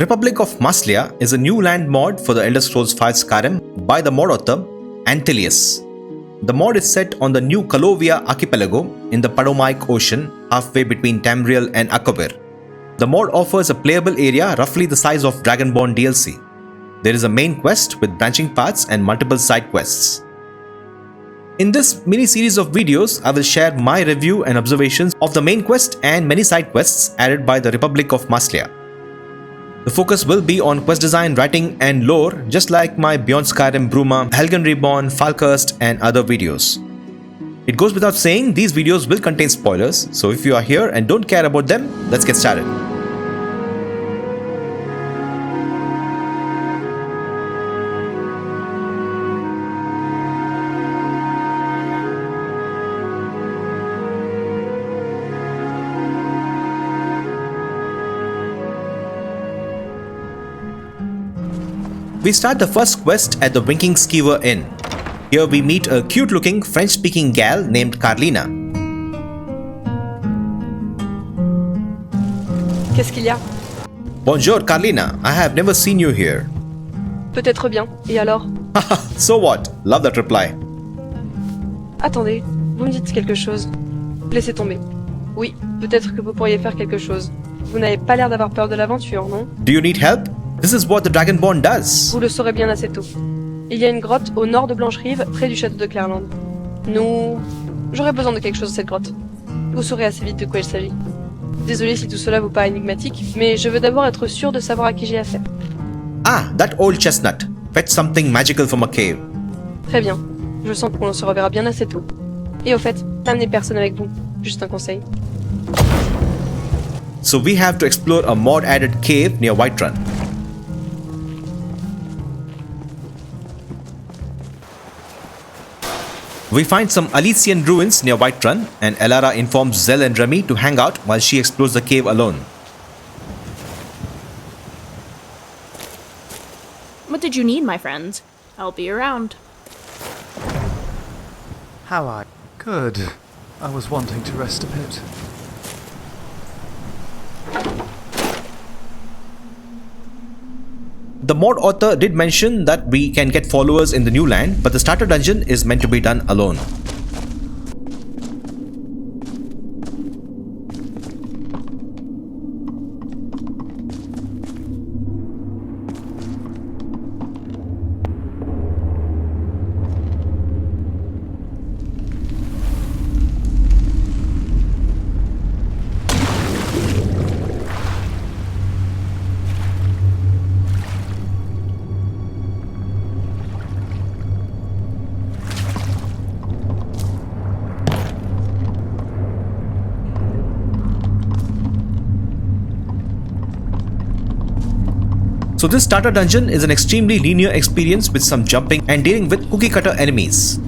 Republic of Maslea is a new land mod for the Elder Scrolls V Skyrim by the mod author Anthelius. The mod is set on the new Colovia Archipelago in the Padomaic Ocean, halfway between Tamriel and Akavir. The mod offers a playable area roughly the size of Dragonborn DLC. There is a main quest with branching paths and multiple side quests. In this mini series of videos, I will share my review and observations of the main quest and many side quests added by the Republic of Maslea. The focus will be on quest design, writing and lore, just like my Beyond Skyrim, Bruma, Helgen Reborn, Falkhurst and other videos. It goes without saying, these videos will contain spoilers, so if you are here and don't care about them, let's get started. We start the first quest at the Winking Skeever Inn. Here we meet a cute-looking French-speaking gal named Carlina. Qu'est-ce qu'il y a? Bonjour Carlina, I have never seen you here. Peut-être bien. Et alors? Haha, so what? Love that reply. Attendez, vous me dites quelque chose. Laissez tomber. Oui, peut-être que vous pourriez faire quelque chose. Vous n'avez pas l'air d'avoir peur de l'aventure, non? Do you need help? This is what the Dragonborn does. Vous le saurez bien assez tôt. Il y a une grotte au nord de Blancherive, près du château de Clairland. J'aurais besoin de quelque chose à cette grotte. Vous saurez assez vite de quoi il s'agit. Désolé si tout cela vous paraît énigmatique, mais je veux d'abord être sûr de savoir à qui j'ai affaire. Ah, that old chestnut. Fetch something magical from a cave. Très bien. Je sens qu'on se reverra bien assez tôt. Et au fait, n'amenez personne avec vous. Juste un conseil. So we have to explore a mod-added cave near Whiterun. We find some Alessian ruins near Whiterun, and Elara informs Zell and Remy to hang out while she explores the cave alone. What did you need, my friends? I'll be around. How are you? Good. I was wanting to rest a bit. The mod author did mention that we can get followers in the new land, but the starter dungeon is meant to be done alone. So this starter dungeon is an extremely linear experience with some jumping and dealing with cookie cutter enemies.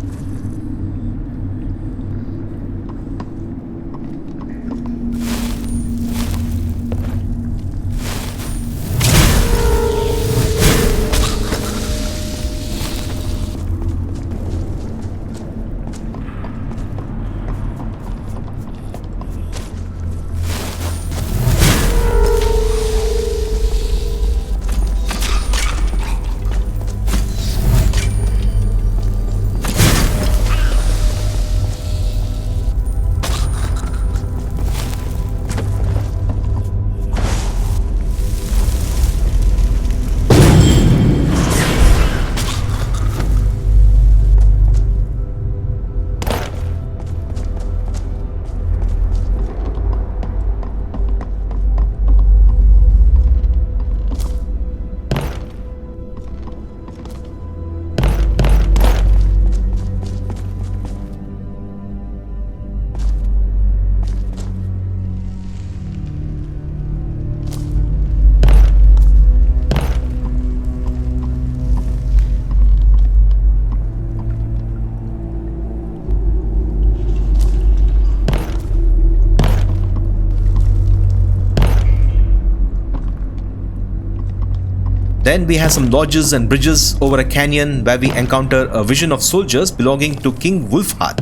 Then we have some lodges and bridges over a canyon where we encounter a vision of soldiers belonging to King Wulfharth.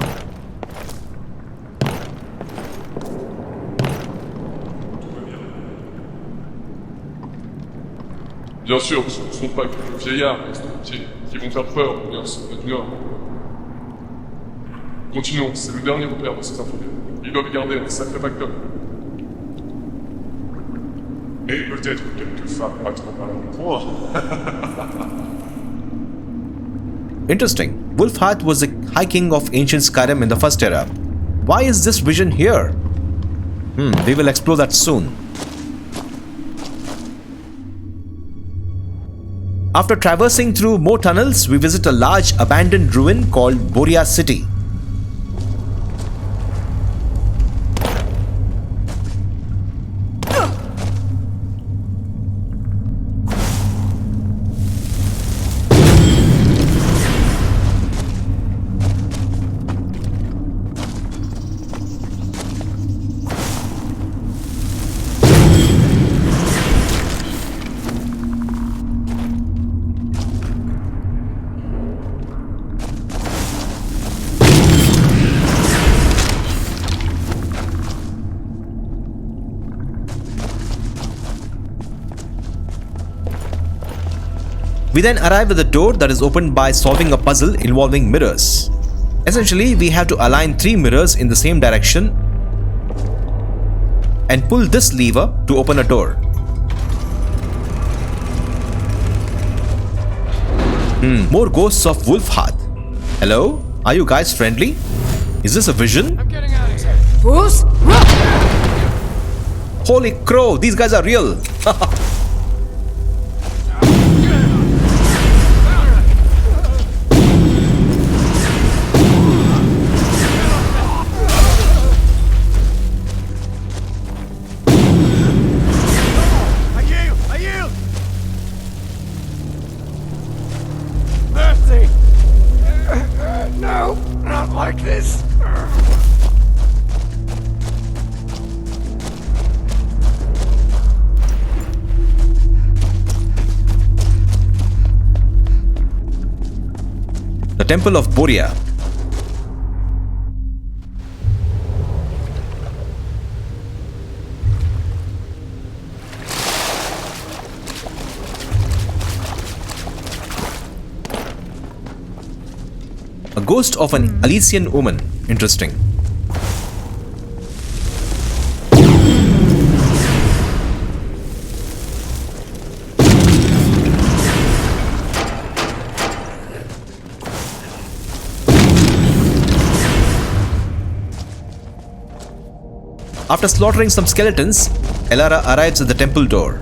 Bien sûr, ce ne sont pas que les vieillards estompiers qui vont faire peur aux mercenaires du Nord. Continuons, c'est le dernier repère de ces infidèles. Ils doivent garder un sacré pactole. Et peut-être quelques femmes pas trop mal. Interesting. Wulfharth was the High King of ancient Skyrim in the first era. Why is this vision here? We will explore that soon. After traversing through more tunnels, we visit a large abandoned ruin called Boria City. We then arrive at the door that is opened by solving a puzzle involving mirrors. Essentially, we have to align 3 mirrors in the same direction and pull this lever to open a door. More ghosts of Wulfharth. Hello? Are you guys friendly? Is this a vision? I'm getting out of here. Fools! Holy crow, these guys are real. I yield! Mercy! No, not like this. The Temple of Boria. A ghost of an Alessian woman. Interesting. After slaughtering some skeletons, Elara arrives at the temple door.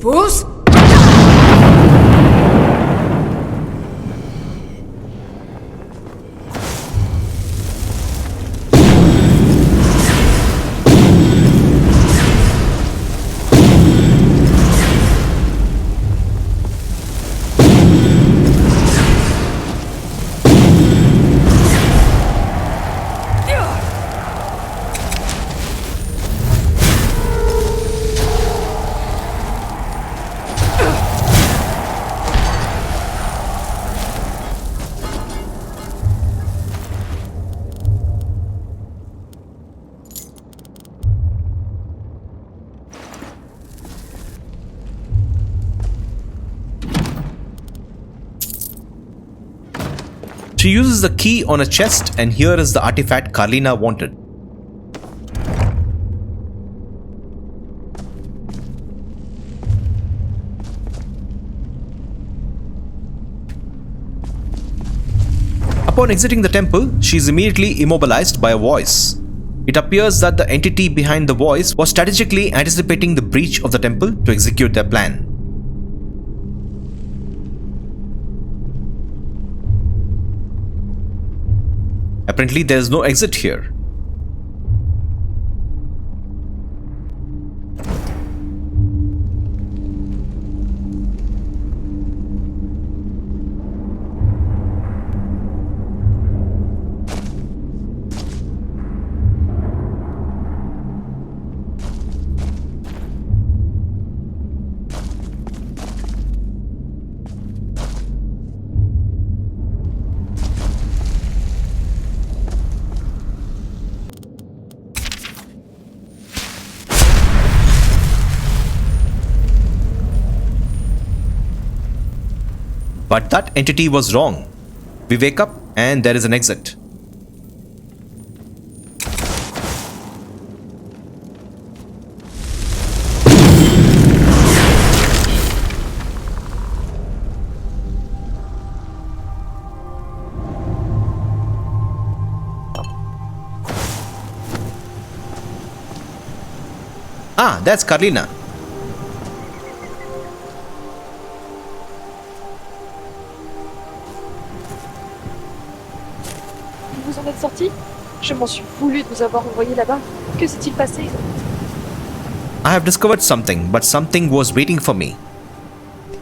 Fools! She uses the key on a chest, and here is the artifact Carlina wanted. Upon exiting the temple, she is immediately immobilized by a voice. It appears that the entity behind the voice was strategically anticipating the breach of the temple to execute their plan. Apparently, there is no exit here. But that entity was wrong. We wake up and there is an exit. Ah, that's Carlina. Vous en êtes sorti? Je m'en suis voulu de vous avoir envoyé là-bas. Que s'est-il passé? I have discovered something, but something was waiting for me.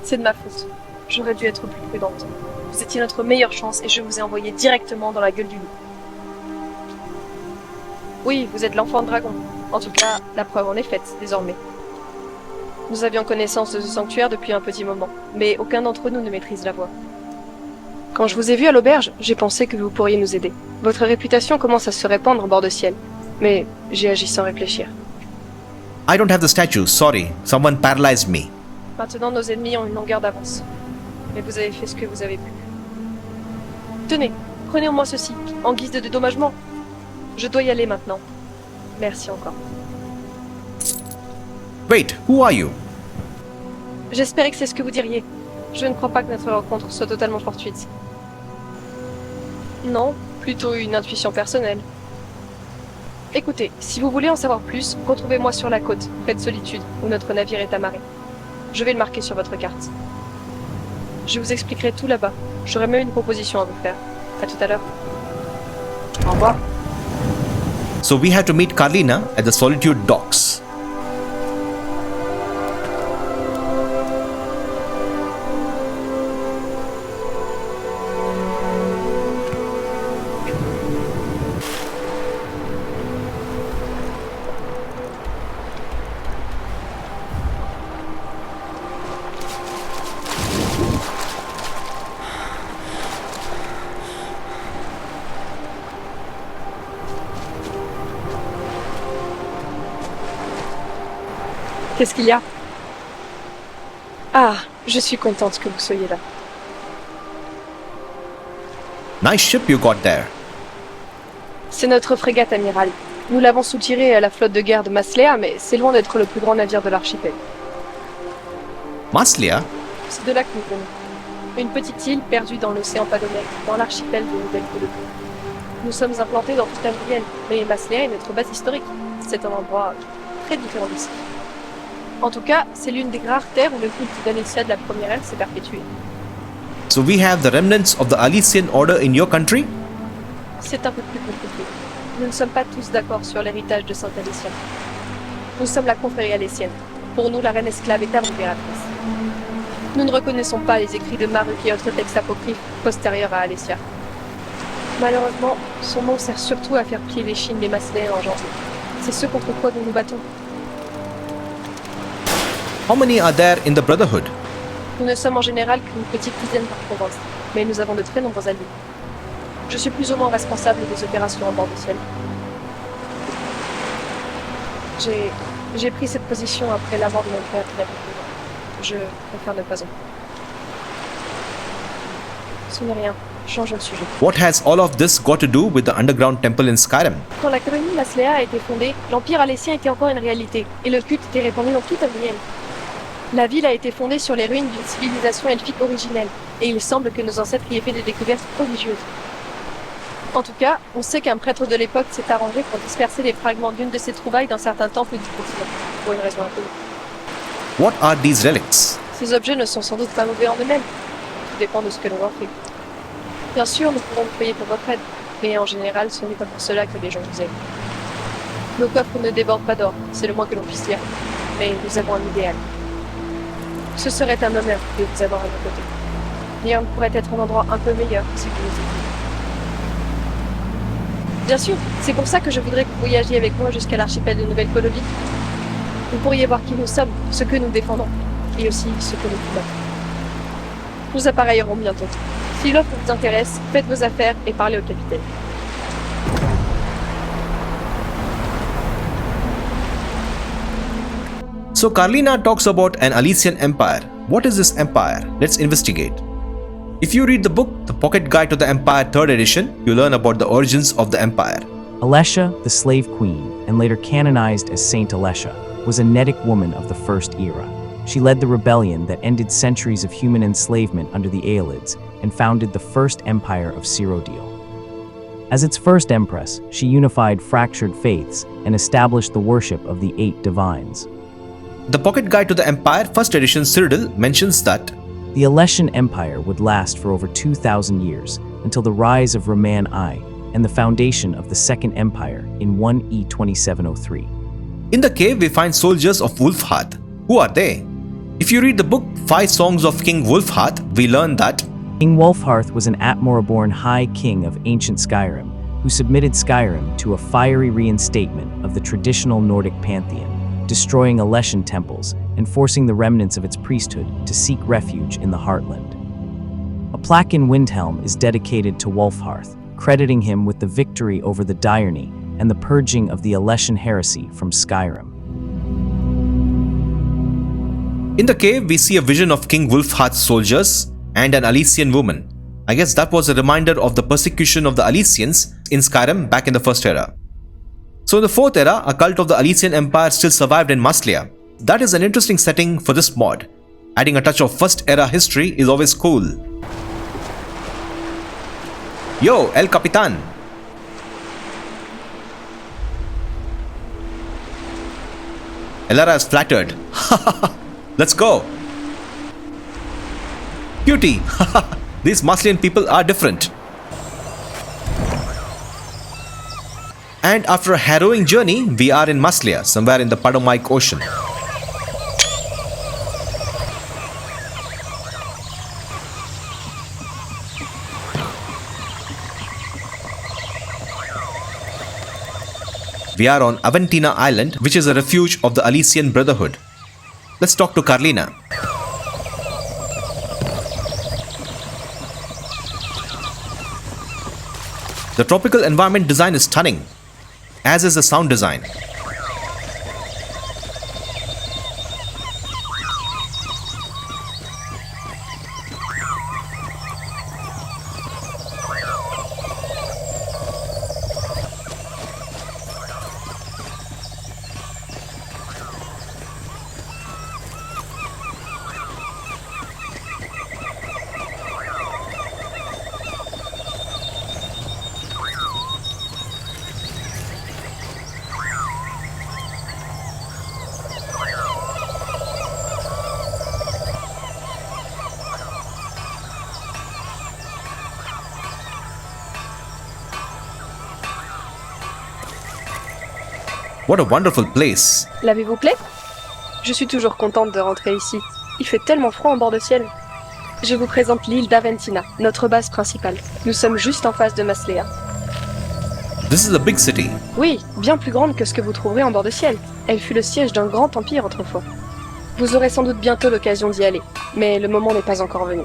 C'est de ma faute. J'aurais dû être plus prudente. Vous étiez notre meilleure chance et je vous ai envoyé directement dans la gueule du loup. Oui, vous êtes l'enfant de dragon. En tout cas, la preuve en est faite, désormais. Nous avions connaissance de ce sanctuaire depuis un petit moment, mais aucun d'entre nous ne maîtrise la voie. Quand je vous ai vu à l'auberge, j'ai pensé que vous pourriez nous aider. Votre réputation commence à se répandre au bord de ciel, mais j'ai agi sans réfléchir. I don't have the statue, sorry. Someone paralyzed me. Maintenant, nos ennemis ont une longueur d'avance. Mais vous avez fait ce que vous avez pu. Tenez, prenez au moins ceci, en guise de dédommagement. Je dois y aller maintenant. Merci encore. Wait, who are you? J'espérais que c'est ce que vous diriez. Je ne crois pas que notre rencontre soit totalement fortuite. Non, plutôt une intuition personnelle. Écoutez, si vous voulez en savoir plus, retrouvez-moi sur la côte, près de Solitude, où notre navire est amarré. Je vais le marquer sur votre carte. Je vous expliquerai tout là-bas. J'aurai même une proposition à vous faire. À tout à l'heure. Au revoir. So we had to meet Carlina at the Solitude docks. Qu'est-ce qu'il y a? Ah, je suis contente que vous soyez là. Nice ship you got there. C'est notre frégate amirale. Nous l'avons soutirée à la flotte de guerre de Maslea, mais c'est loin d'être le plus grand navire de l'archipel. Maslea? C'est de là que nous venons. Une petite île perdue dans l'océan Padomaic, dans l'archipel de Nouvelle-Colovie. Nous sommes implantés dans toute Tamriel, mais Maslea est notre base historique. C'est un endroit très différent d'ici. En tout cas, c'est l'une des rares terres où le culte d'Alessia de la première ère s'est perpétué. So we have the remnants of the Alessian order in your country? C'est un peu plus compliqué. Nous ne sommes pas tous d'accord sur l'héritage de Saint Alessia. Nous sommes la confrérie alessienne. Pour nous, la reine esclave est impératrice. Nous ne reconnaissons pas les écrits de Maruk et autres textes apocryphes postérieurs à Alessia. Malheureusement, son nom sert surtout à faire plier les chines des Masléens engendrés. C'est ce contre quoi nous nous battons. How many are there in the Brotherhood? Nous ne sommes en général qu'une petite dizaine par province, mais nous avons de très nombreux alliés. Je suis plus ou moins responsable des opérations en bord du ciel. J'ai pris cette position après la mort de mon père il y a quelques ans. Je préfère ne pas en. Ce n'est rien. Changeons de sujet. What has all of this got to do with the underground temple in Skyrim? Quand la colonie Maslea a été fondée, l'empire alessien était encore une réalité, et le culte était répandu dans toute Tamriel. La ville a été fondée sur les ruines d'une civilisation elfique originelle, et il semble que nos ancêtres y aient fait des découvertes prodigieuses. En tout cas, on sait qu'un prêtre de l'époque s'est arrangé pour disperser les fragments d'une de ces trouvailles dans certains temples du continent, pour une raison inconnue. What are these relics? Ces objets ne sont sans doute pas mauvais en eux-mêmes. Tout dépend de ce que l'on en fait. Bien sûr, nous pourrons vous payer pour votre aide. Et en général, ce n'est pas pour cela que les gens vous aiment. Nos coffres ne débordent pas d'or, c'est le moins que l'on puisse dire. Mais nous avons un idéal. Ce serait un honneur de vous avoir à nos côtés. Nirn pourrait être un endroit un peu meilleur si vous nous aimiez. Bien sûr, c'est pour ça que je voudrais que vous voyagiez avec moi jusqu'à l'archipel de Nouvelle-Colovie. Vous pourriez voir qui nous sommes, ce que nous défendons, et aussi ce que nous combattons. Nous appareillerons bientôt. Si l'offre vous intéresse, faites vos affaires et parlez au capitaine. So Carlina talks about an Alessian empire. What is this empire? Let's investigate. If you read the book, The Pocket Guide to the Empire 3rd edition, you learn about the origins of the empire. Alessia, the slave queen, and later canonized as Saint Alessia, was a Nedic woman of the First Era. She led the rebellion that ended centuries of human enslavement under the Aelids and founded the first empire of Cyrodiil. As its first empress, she unified fractured faiths and established the worship of the 8 divines. The Pocket Guide to the Empire 1st edition Cyrodiil mentions that the Alessian Empire would last for over 2,000 years until the rise of Roman I and the foundation of the Second Empire in 1E 2703. in the cave we find soldiers of Wulfharth. Who are they? If you read the book 5 Songs of King Wulfharth, we learn that King Wulfharth was an Atmora-born High King of ancient Skyrim who submitted Skyrim to a fiery reinstatement of the traditional Nordic pantheon, destroying Alessian temples and forcing the remnants of its priesthood to seek refuge in the Heartland. A plaque in Windhelm is dedicated to Wulfharth, crediting him with the victory over the Diurni and the purging of the Alessian heresy from Skyrim. in the cave we see a vision of King Wulfharth's soldiers and an Alessian woman. I guess that was a reminder of the persecution of the Alessians in Skyrim back in the First Era. So in the 4th Era, a cult of the Alessian Empire still survived in Maslea. That is an interesting setting for this mod. Adding a touch of First Era history is always cool. Yo, El Capitan! Elara is flattered. Let's go! Cutie! These Maslean people are different. And after a harrowing journey, we are in Maslea, somewhere in the Padomaic Ocean. We are on Aventina Island, which is a refuge of the Alessian Brotherhood. Let's talk to Carlina. The tropical environment design is stunning, as is the sound design. What a wonderful place! L'avez-vous plaît? Je suis toujours contente de rentrer ici. Il fait tellement froid en bord de ciel. Je vous présente l'île d'Aventina, notre base principale. Nous sommes juste en face de Maslea. This is a big city. Oui, bien plus grande que ce que vous trouverez en bord de ciel. Elle fut le siège d'un grand empire autrefois. Vous aurez sans doute bientôt l'occasion d'y aller, mais le moment n'est pas encore venu.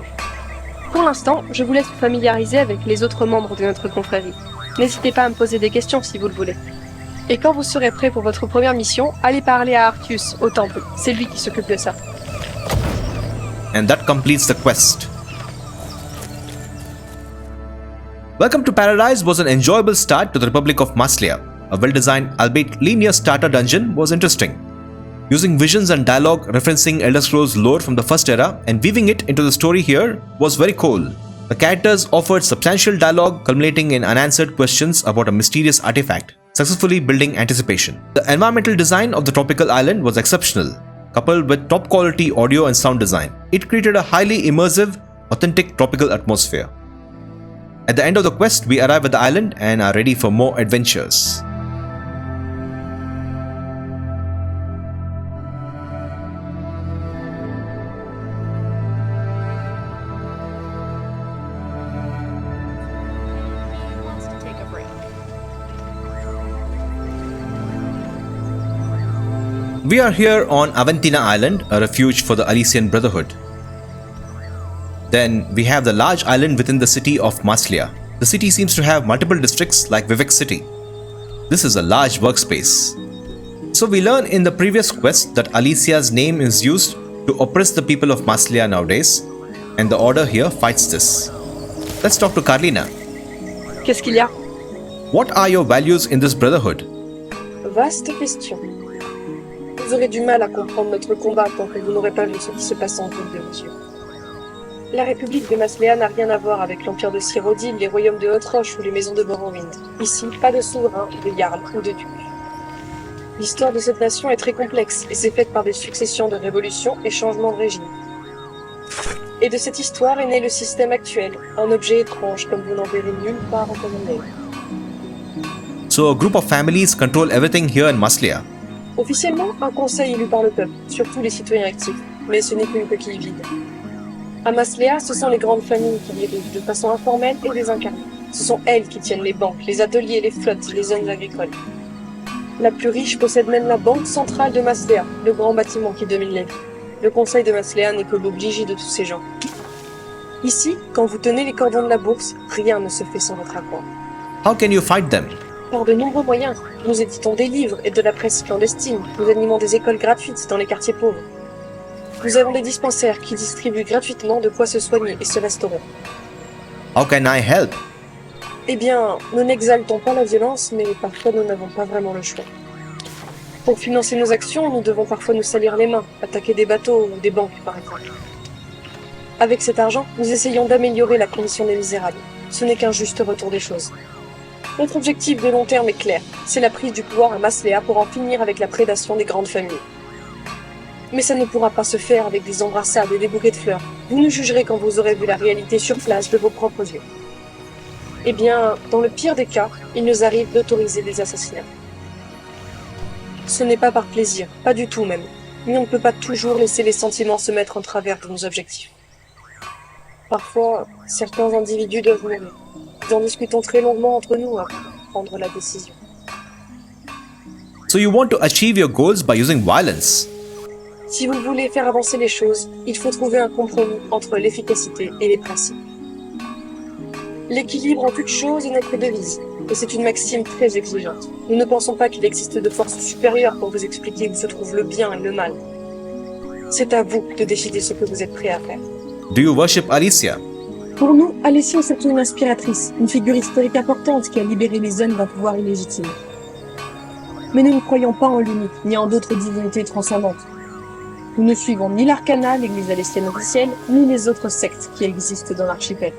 Pour l'instant, je vous laisse vous familiariser avec les autres membres de notre confrérie. N'hésitez pas à me poser des questions si vous le voulez. Et quand vous serez prêt pour votre première mission, allez parler à Artius, au temple. C'est lui qui s'occupe de ça. And that completes the quest. Welcome to Paradise was an enjoyable start to the Republic of Maslea. A well-designed, albeit linear starter dungeon was interesting. Using visions and dialogue referencing Elder Scrolls lore from the First Era and weaving it into the story here was very cool. The characters offered substantial dialogue culminating in unanswered questions about a mysterious artifact, successfully building anticipation. The environmental design of the tropical island was exceptional, coupled with top quality audio and sound design. It created a highly immersive, authentic tropical atmosphere. At the end of the quest, we arrive at the island and are ready for more adventures. Wants to take a break. We are here on Aventina Island, a refuge for the Alessian Brotherhood. Then we have the large island within the city of Maslea. The city seems to have multiple districts like Vivek City. This is a large workspace. So we learn in the previous quest that Alessia's name is used to oppress the people of Maslea nowadays, and the Order here fights this. Let's talk to Carlina. Qu'est-ce qu'il y a? What are your values in this Brotherhood? Vaste question. Vous aurez du mal à comprendre notre combat tant que vous n'aurez pas vu ce qui se passe en ville de vos yeux. La République de Maslea n'a rien à voir avec l'Empire de Cyrodiil, les royaumes de Haute-Roche ou les maisons de Morrowind. Ici, pas de souverain, de jarl ou de duc. L'histoire de cette nation est très complexe et c'est faite par des successions de révolutions et changements de régime. Et de cette histoire est né le système actuel, un objet étrange comme vous n'en verrez nulle part en Padomaic. So a group of families control everything here in Maslea. Officiellement, un conseil élu par le peuple, surtout les citoyens actifs, mais ce n'est qu'une coquille vide. À Maslea, ce sont les grandes familles qui dirigent de façon informelle et désincarnée. Ce sont elles qui tiennent les banques, les ateliers, les flottes, les zones agricoles. La plus riche possède même la banque centrale de Maslea, le grand bâtiment qui domine la ville. Le conseil de Maslea n'est que l'obligé de tous ces gens. Ici, quand vous tenez les cordons de la bourse, rien ne se fait sans votre accord. How can you fight them? Par de nombreux moyens, nous éditons des livres et de la presse clandestine, nous animons des écoles gratuites dans les quartiers pauvres. Nous avons des dispensaires qui distribuent gratuitement de quoi se soigner et se restaurer. How can I help? Eh bien, nous n'exaltons pas la violence, mais parfois nous n'avons pas vraiment le choix. Pour financer nos actions, nous devons parfois nous salir les mains, attaquer des bateaux ou des banques par exemple. Avec cet argent, nous essayons d'améliorer la condition des misérables. Ce n'est qu'un juste retour des choses. Notre objectif de long terme est clair, c'est la prise du pouvoir à Maslea pour en finir avec la prédation des grandes familles. Mais ça ne pourra pas se faire avec des embrassades et des bouquets de fleurs. Vous nous jugerez quand vous aurez vu la réalité sur place de vos propres yeux. Eh bien, dans le pire des cas, il nous arrive d'autoriser des assassinats. Ce n'est pas par plaisir, pas du tout même, mais on ne peut pas toujours laisser les sentiments se mettre en travers de nos objectifs. Parfois, certains individus doivent mourir. Nous en discutons très longuement entre nous avant de prendre la décision. So you want to achieve your goals by using violence? Si vous voulez faire avancer les choses, il faut trouver un compromis entre l'efficacité et les principes. L'équilibre en toute chose est notre devise, et c'est une maxime très exigeante. Nous ne pensons pas qu'il existe de force supérieure pour vous expliquer où se trouve le bien et le mal. C'est à vous de décider ce que vous êtes prêt à faire. Do you worship Alessia? Pour nous, Alessia est surtout une inspiratrice, une figure historique importante qui a libéré les hommes d'un pouvoir illégitime. Mais nous ne croyons pas en l'unique, ni en d'autres divinités transcendantes. Nous ne suivons ni l'Arcana, l'église alessienne officielle, ni les autres sectes qui existent dans l'archipel.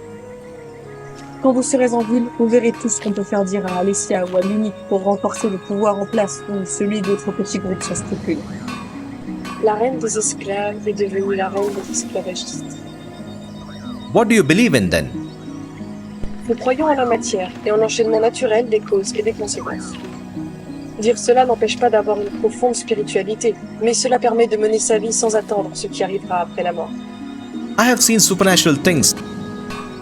Quand vous serez en ville, vous verrez tout ce qu'on peut faire dire à Alessia ou à l'unique pour renforcer le pouvoir en place ou celui d'autres petits groupes sans scrupules. La reine des esclaves est devenue la reine des esclavagistes. What do you believe in then? Nous croyons en la matière et en l'enchaînement naturel des causes et des conséquences. Dire cela n'empêche pas d'avoir une profonde spiritualité, mais cela permet de mener sa vie sans attendre ce qui arrivera après la mort. I have seen supernatural things.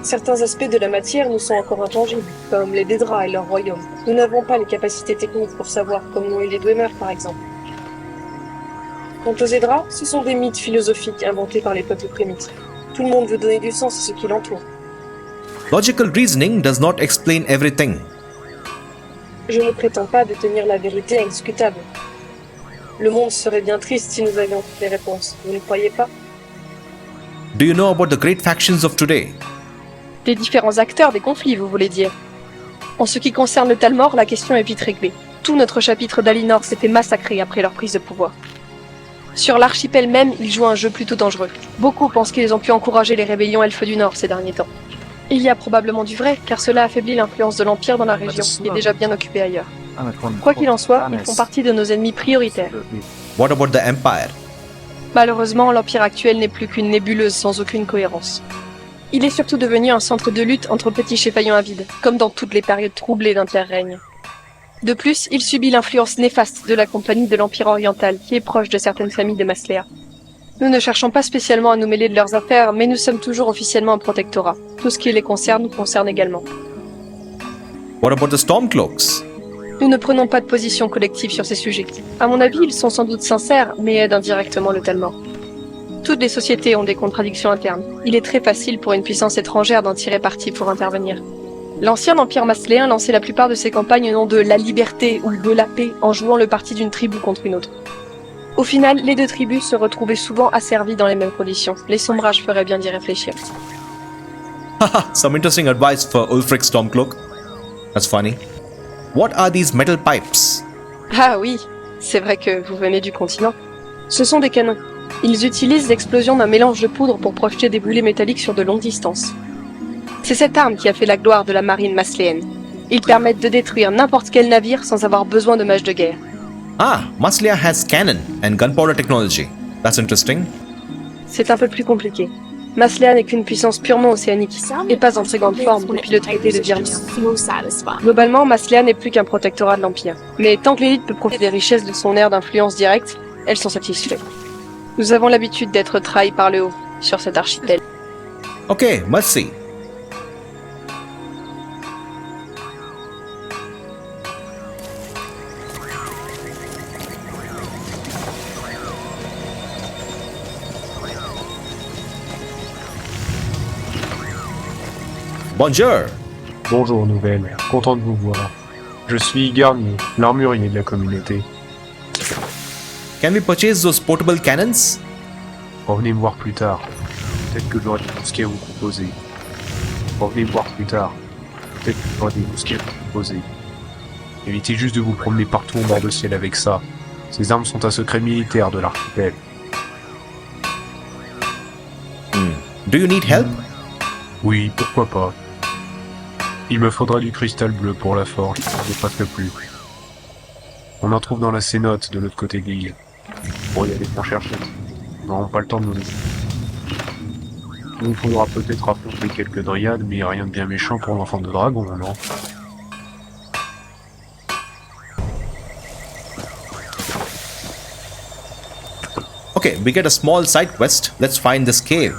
Certains aspects de la matière nous sont encore intangibles, comme les Dédras et leur royaume. Nous n'avons pas les capacités techniques pour savoir comment est les Dwemer, par exemple. Quant aux Dédras, ce sont des mythes philosophiques inventés par les peuples primitifs. Tout le monde veut donner du sens à ce qui l'entoure. Logical reasoning does not explain everything. Je ne prétends pas détenir la vérité indiscutable. Le monde serait bien triste si nous avions toutes les réponses, vous ne croyez pas? Do you know about the great factions of today? Les différents acteurs des conflits, vous voulez dire? En ce qui concerne le Talmor, la question est vite réglée. Tout notre chapitre d'Alinor s'est fait massacrer après leur prise de pouvoir. Sur l'archipel même, ils jouent un jeu plutôt dangereux. Beaucoup pensent qu'ils ont pu encourager les rébellions elfes du Nord ces derniers temps. Il y a probablement du vrai, car cela affaiblit l'influence de l'Empire dans la région, qui est déjà bien occupée ailleurs. Quoi qu'il en soit, ils font partie de nos ennemis prioritaires. What about the Empire? Malheureusement, l'Empire actuel n'est plus qu'une nébuleuse sans aucune cohérence. Il est surtout devenu un centre de lutte entre petits cheffaillons avides, comme dans toutes les périodes troublées d'Interrègne. De plus, il subit l'influence néfaste de la compagnie de l'Empire oriental, qui est proche de certaines familles de Maslea. Nous ne cherchons pas spécialement à nous mêler de leurs affaires, mais nous sommes toujours officiellement un protectorat. Tout ce qui les concerne nous concerne également. What about the Stormcloaks? Nous ne prenons pas de position collective sur ces sujets. À mon avis, ils sont sans doute sincères, mais aident indirectement le Talmor. Toutes les sociétés ont des contradictions internes. Il est très facile pour une puissance étrangère d'en tirer parti pour intervenir. L'ancien empire masléen lançait la plupart de ses campagnes au nom de la liberté ou de la paix en jouant le parti d'une tribu contre une autre. Au final, les deux tribus se retrouvaient souvent asservies dans les mêmes conditions. Les sombrages feraient bien d'y réfléchir. Haha, some interesting advice for Ulfric Stormcloak. That's funny. What are these metal pipes? Ah oui, c'est vrai que vous venez du continent. Ce sont des canons. Ils utilisent l'explosion d'un mélange de poudre pour projeter des boulets métalliques sur de longues distances. C'est cette arme qui a fait la gloire de la marine masléenne. Ils permettent de détruire n'importe quel navire sans avoir besoin de mages de guerre. Ah, Maslea has cannon and gunpowder technology. That's interesting. C'est un peu plus compliqué. Maslea n'est qu'une puissance purement océanique, et pas en très grande forme depuis le traité de Virmia. Globalement, Maslea n'est plus qu'un protectorat de l'Empire. Mais tant que l'élite peut profiter des richesses de son aire d'influence directe, elles sont satisfaites. Nous avons l'habitude d'être trahis par le haut, sur cet archipel. Okay, merci. Bonjour. Bonjour Nouvelle, content de vous voir. Je suis Garnier, l'armurier de la communauté. Can we purchase those portable cannons? Revenez me voir plus tard. Peut-être que j'aurai des mousquets à vous proposer. Revenez me voir plus tard. Peut-être que j'aurai des mousquets à vous proposer. Évitez juste de vous promener partout en bord de ciel avec ça. Ces armes sont un secret militaire de l'archipel. Do you need help? Oui, pourquoi pas. Il me faudra du cristal bleu pour la forge, je ne passerai plus. On en trouve dans la cénote de l'autre côté de l'île. Bon, y aller pour chercher. On n'aura pas le temps de nous aider. Il nous faudra peut-être affronter quelques dryades, mais rien de bien méchant pour l'enfant de dragon, non? Okay, we get a small side quest. Let's find this cave.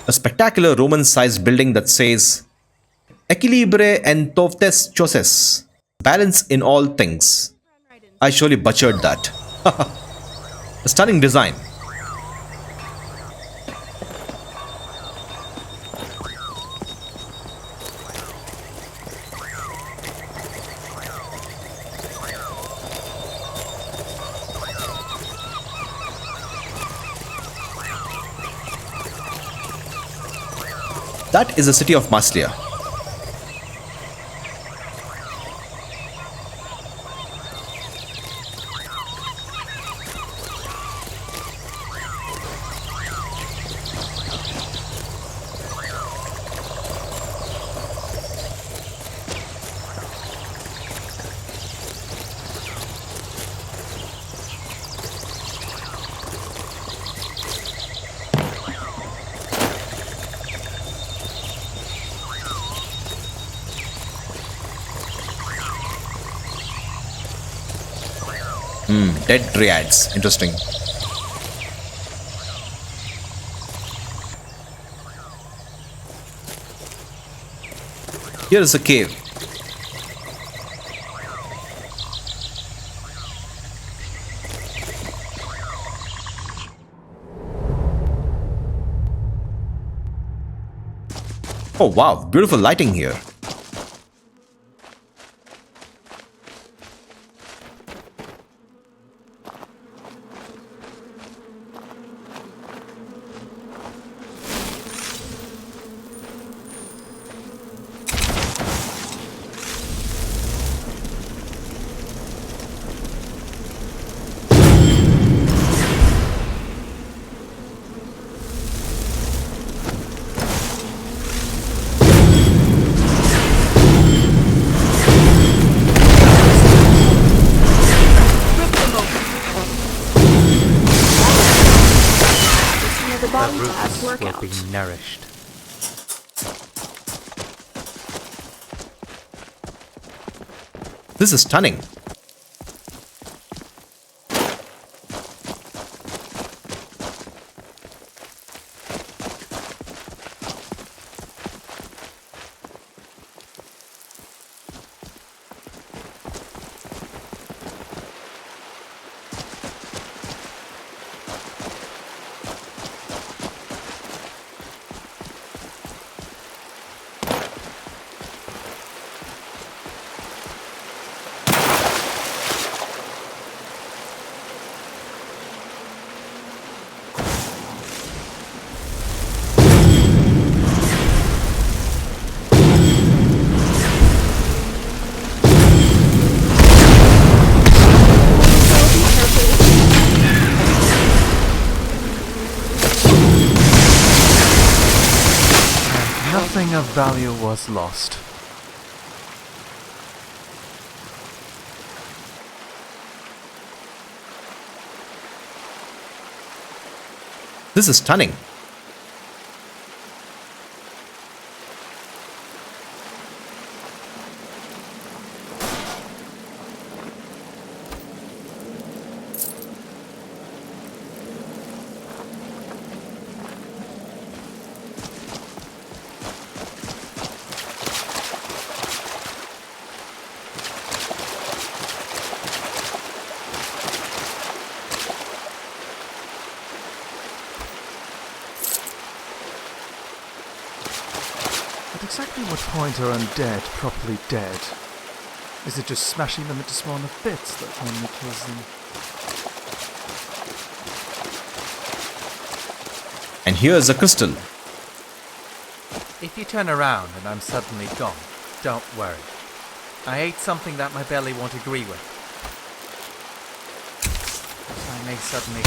A spectacular Roman-sized building that says Equilibre en totes choses, balance in all things. I surely butchered that. A stunning design. That is the city of Maslea. Dead dryads. Interesting. Here is a cave. Oh wow, beautiful lighting here. work will out. be nourished. This is stunning. Nothing of value was lost. This is stunning. At exactly what point are undead properly dead? Is it just smashing them into small enough bits that only kills them? And here is a crystal. If you turn around and I'm suddenly gone, don't worry. I ate something that my belly won't agree with. I may suddenly...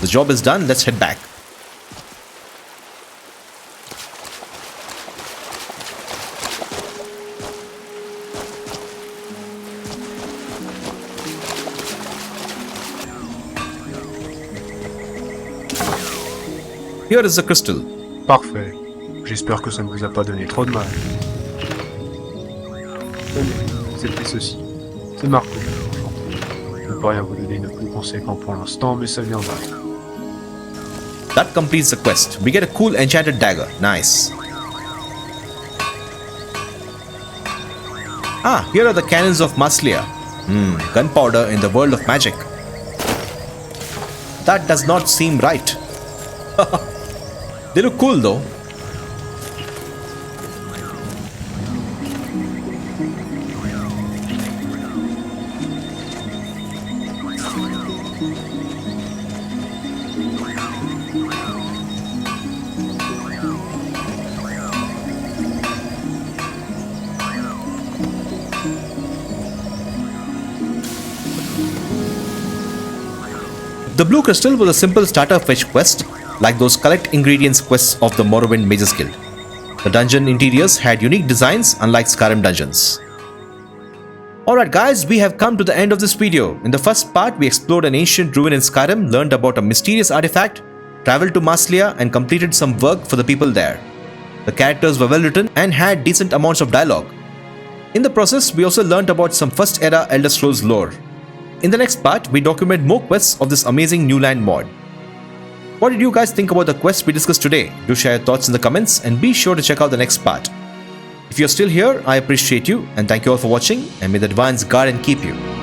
The job is done, let's head back. Here is the crystal. Parfait. J'espère que ça ne vous a pas donné trop de mal. Tenez, c'était ceci. C'est Marco. Je ne peux rien vous donner de plus conséquent pour l'instant, mais ça viendra. That completes the quest. We get a cool enchanted dagger. Nice. Ah, here are the cannons of Maslea. Gunpowder in the world of magic. That does not seem right. They look cool though. The blue crystal was a simple starter fetch quest, like those collect ingredients quests of the Morrowind Mages Guild. The dungeon interiors had unique designs unlike Skyrim dungeons. Alright guys, we have come to the end of this video. In the first part, we explored an ancient ruin in Skyrim, learned about a mysterious artifact, traveled to Maslea and completed some work for the people there. The characters were well written and had decent amounts of dialogue. In the process, we also learned about some first era Elder Scrolls lore. In the next part, we document more quests of this amazing new land mod. What did you guys think about the quests we discussed today? Do share your thoughts in the comments and be sure to check out the next part. If you're still here, I appreciate you and thank you all for watching, and may the divines guard and keep you.